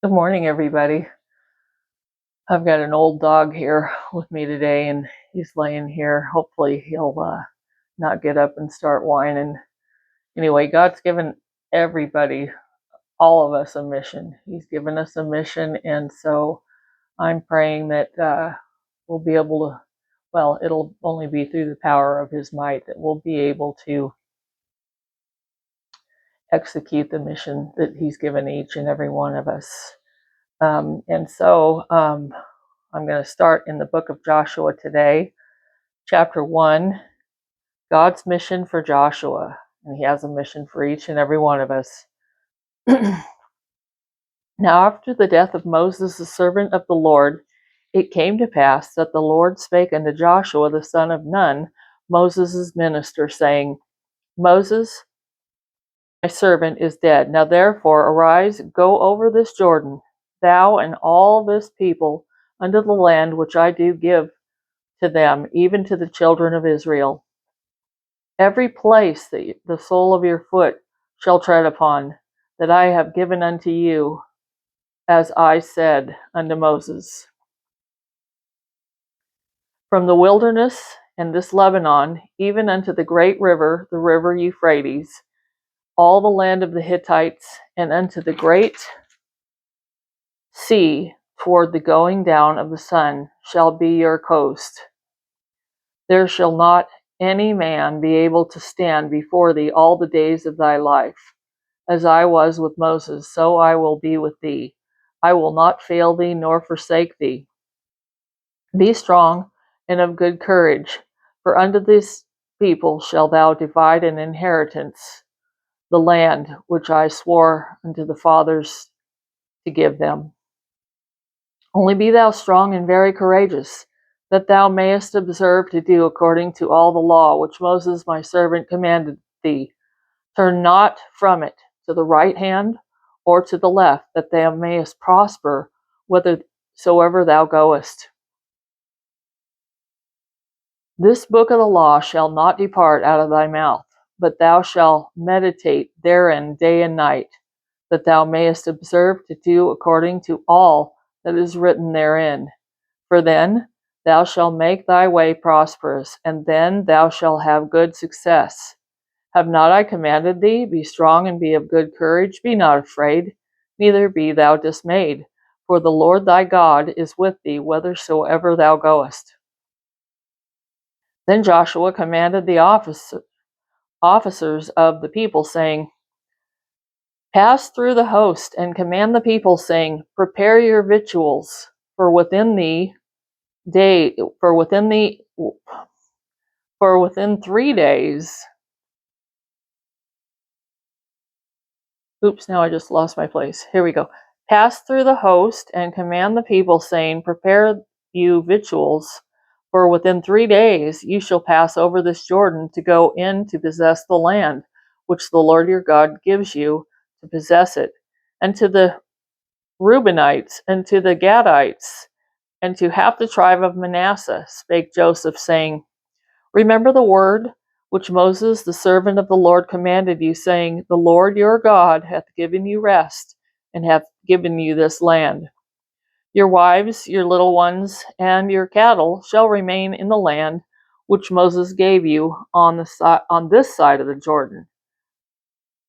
Good morning, everybody. I've got an old dog here with me today, and he's laying here. Hopefully, he'll not get up and start whining. Anyway, God's given everybody, all of us, a mission. He's given us a mission, and so I'm praying that we'll be able to, well, it'll only be through the power of His might that we'll be able to execute the mission that He's given each and every one of us. And so I'm going to start in the book of Joshua today, chapter 1, God's mission for Joshua. And He has a mission for each and every one of us. Now, after the death of Moses, the servant of the Lord, it came to pass that the Lord spake unto Joshua, the son of Nun, Moses' minister, saying, Moses, my servant, is dead. Now therefore arise, go over this Jordan, thou and all this people, unto the land which I do give to them, even to the children of Israel. Every place that the sole of your foot shall tread upon, that I have given unto you, as I said unto Moses. From the wilderness and this Lebanon, even unto the great river, the river Euphrates, all the land of the Hittites, and unto the great sea toward the going down of the sun, shall be your coast. There shall not any man be able to stand before thee all the days of thy life. As I was with Moses, so I will be with thee. I will not fail thee nor forsake thee. Be strong and of good courage, for unto this people shalt thou divide an inheritance, the land which I swore unto the fathers to give them. Only be thou strong and very courageous, that thou mayest observe to do according to all the law which Moses my servant commanded thee. Turn not from it to the right hand or to the left, that thou mayest prosper whithersoever thou goest. This book of the law shall not depart out of thy mouth, but thou shalt meditate therein day and night, that thou mayest observe to do according to all that is written therein. For then thou shalt make thy way prosperous, and then thou shalt have good success. Have not I commanded thee? Be strong and be of good courage. Be not afraid, neither be thou dismayed. For the Lord thy God is with thee whithersoever thou goest. Then Joshua commanded the officers of the people, saying, Pass through the host, and command the people, saying, Prepare your victuals, for within 3 days. Oops, now I just lost my place. Here we go. Pass through the host and command the people, saying, Prepare you victuals, for within 3 days you shall pass over this Jordan to go in to possess the land, which the Lord your God gives you to possess it. And to the Reubenites, and to the Gadites, and to half the tribe of Manasseh spake Joseph, saying, Remember the word which Moses, the servant of the Lord, commanded you, saying, The Lord your God hath given you rest, and hath given you this land. Your wives, your little ones, and your cattle shall remain in the land which Moses gave you on this side of the Jordan.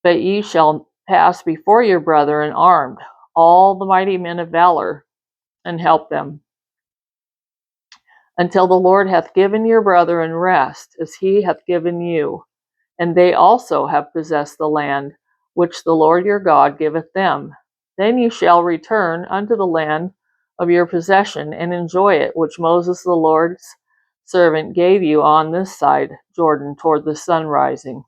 But ye shall pass before your brethren armed, all the mighty men of valor, and help them, until the Lord hath given your brethren rest, as he hath given you. And they also have possessed the land which the Lord your God giveth them. Then you shall return unto the land of your possession, and enjoy it, which Moses the Lord's servant gave you on this side Jordan, toward the sun rising.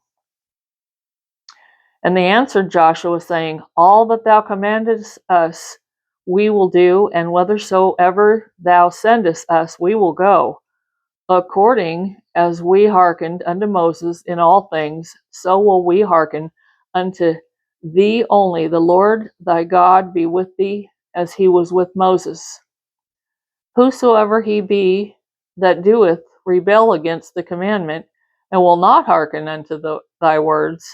And they answered Joshua, saying, All that thou commandest us we will do, and whithersoever thou sendest us we will go. According as we hearkened unto Moses in all things, so will we hearken unto thee only. The Lord thy God be with thee, as he was with Moses. Whosoever he be that doeth rebel against the commandment, and will not hearken unto thy words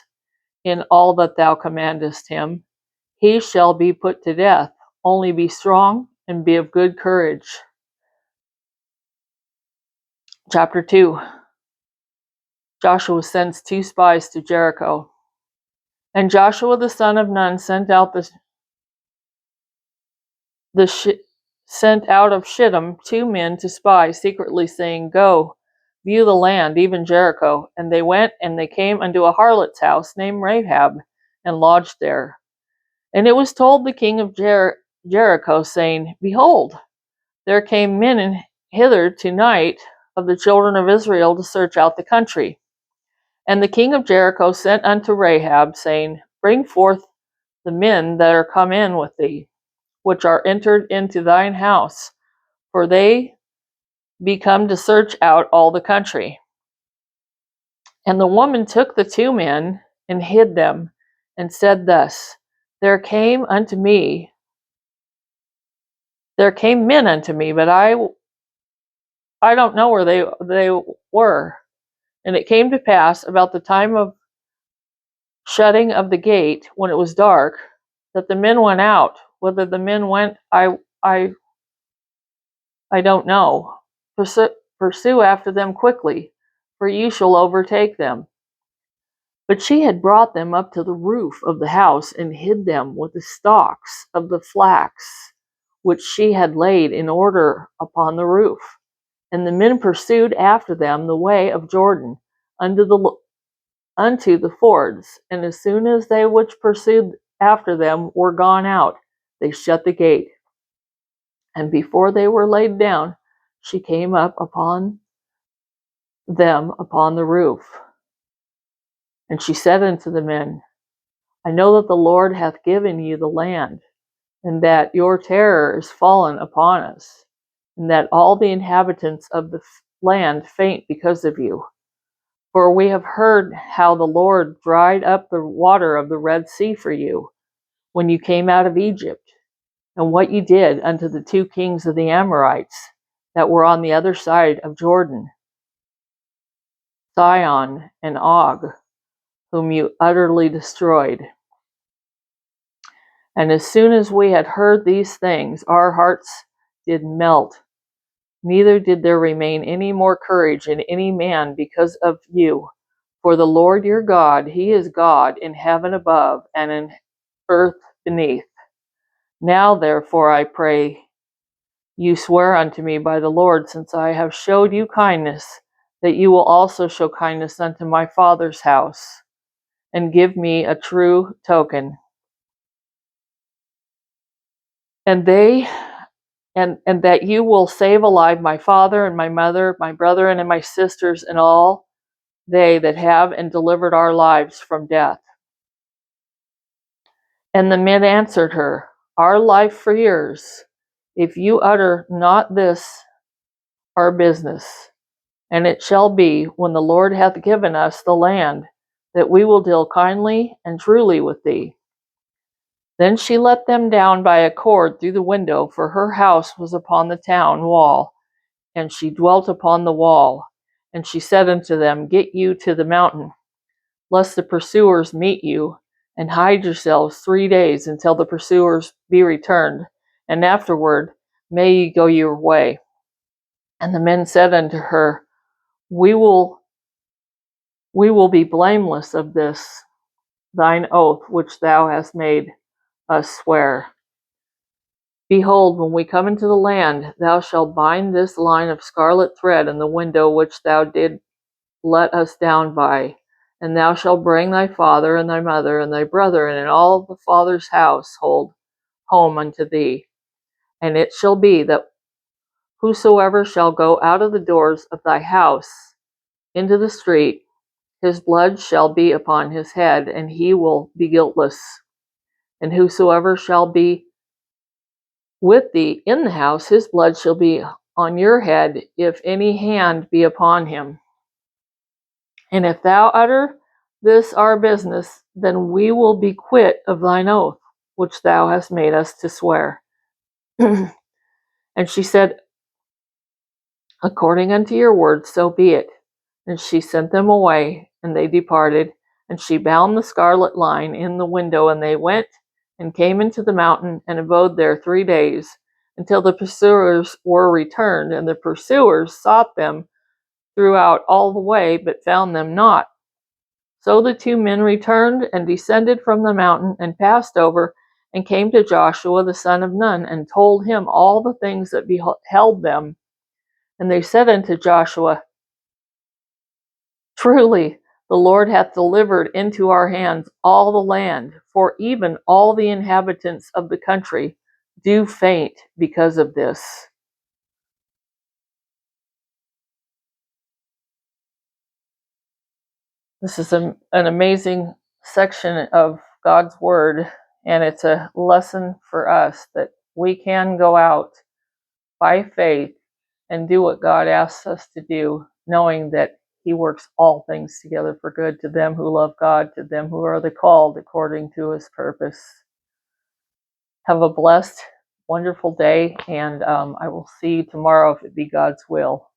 in all that thou commandest him, he shall be put to death, only be strong and be of good courage. Chapter 2. Joshua sends 2 spies to Jericho. And Joshua the son of Nun sent out sent out of Shittim 2 men to spy secretly, saying, Go, view the land, even Jericho. And they went, and they came unto a harlot's house named Rahab, and lodged there. And it was told the king of Jericho, saying, Behold, there came men hither tonight of the children of Israel to search out the country. And the king of Jericho sent unto Rahab, saying, Bring forth the men that are come in with thee, which are entered into thine house, for they be come to search out all the country. And the woman took the 2 men and hid them, and said thus, There came men unto me, but I don't know where they were. And it came to pass about the time of shutting of the gate, when it was dark, that the men went out. Whether the men went, I don't know. Pursue after them quickly, for you shall overtake them. But she had brought them up to the roof of the house, and hid them with the stalks of the flax, which she had laid in order upon the roof. And the men pursued after them the way of Jordan unto the fords. And as soon as they which pursued after them were gone out, they shut the gate. And before they were laid down, she came up upon them upon the roof. And she said unto the men, I know that the Lord hath given you the land, and that your terror is fallen upon us, and that all the inhabitants of the land faint because of you. For we have heard how the Lord dried up the water of the Red Sea for you, when you came out of Egypt, and what you did unto the 2 kings of the Amorites that were on the other side of Jordan, Sihon and Og, whom you utterly destroyed. And as soon as we had heard these things, our hearts did melt, neither did there remain any more courage in any man because of you. For the Lord your God, he is God in heaven above and in earth beneath. Now therefore I pray you swear unto me by the Lord, since I have showed you kindness, that you will also show kindness unto my father's house, and give me a true token. And that you will save alive my father and my mother, my brethren and my sisters, and all they that have and delivered our lives from death. And the men answered her, Our life for yours, if you utter not this our business. And it shall be, when the Lord hath given us the land, that we will deal kindly and truly with thee. Then she let them down by a cord through the window, for her house was upon the town wall, and she dwelt upon the wall. And she said unto them, Get you to the mountain, lest the pursuers meet you, and hide yourselves 3 days until the pursuers be returned, and afterward may ye go your way. And the men said unto her, We will be blameless of this thine oath which thou hast made us swear. Behold, when we come into the land, thou shalt bind this line of scarlet thread in the window which thou did let us down by, and thou shalt bring thy father and thy mother and thy brethren and all the father's household home unto thee. And it shall be that whosoever shall go out of the doors of thy house into the street, his blood shall be upon his head, and he will be guiltless. And whosoever shall be with thee in the house, his blood shall be on your head, if any hand be upon him. And if thou utter this our business, then we will be quit of thine oath, which thou hast made us to swear. And she said, According unto your word, so be it. And she sent them away, and they departed. And she bound the scarlet line in the window, and they went and came into the mountain and abode there 3 days, until the pursuers were returned, and the pursuers sought them throughout all the way, but found them not. So the 2 men returned and descended from the mountain and passed over, and came to Joshua the son of Nun, and told him all the things that beheld them. And they said unto Joshua, Truly, the Lord hath delivered into our hands all the land, for even all the inhabitants of the country do faint because of this. This is an amazing section of God's Word, and it's a lesson for us that we can go out by faith and do what God asks us to do, knowing that He works all things together for good to them who love God, to them who are the called according to His purpose. Have a blessed, wonderful day, and I will see you tomorrow if it be God's will.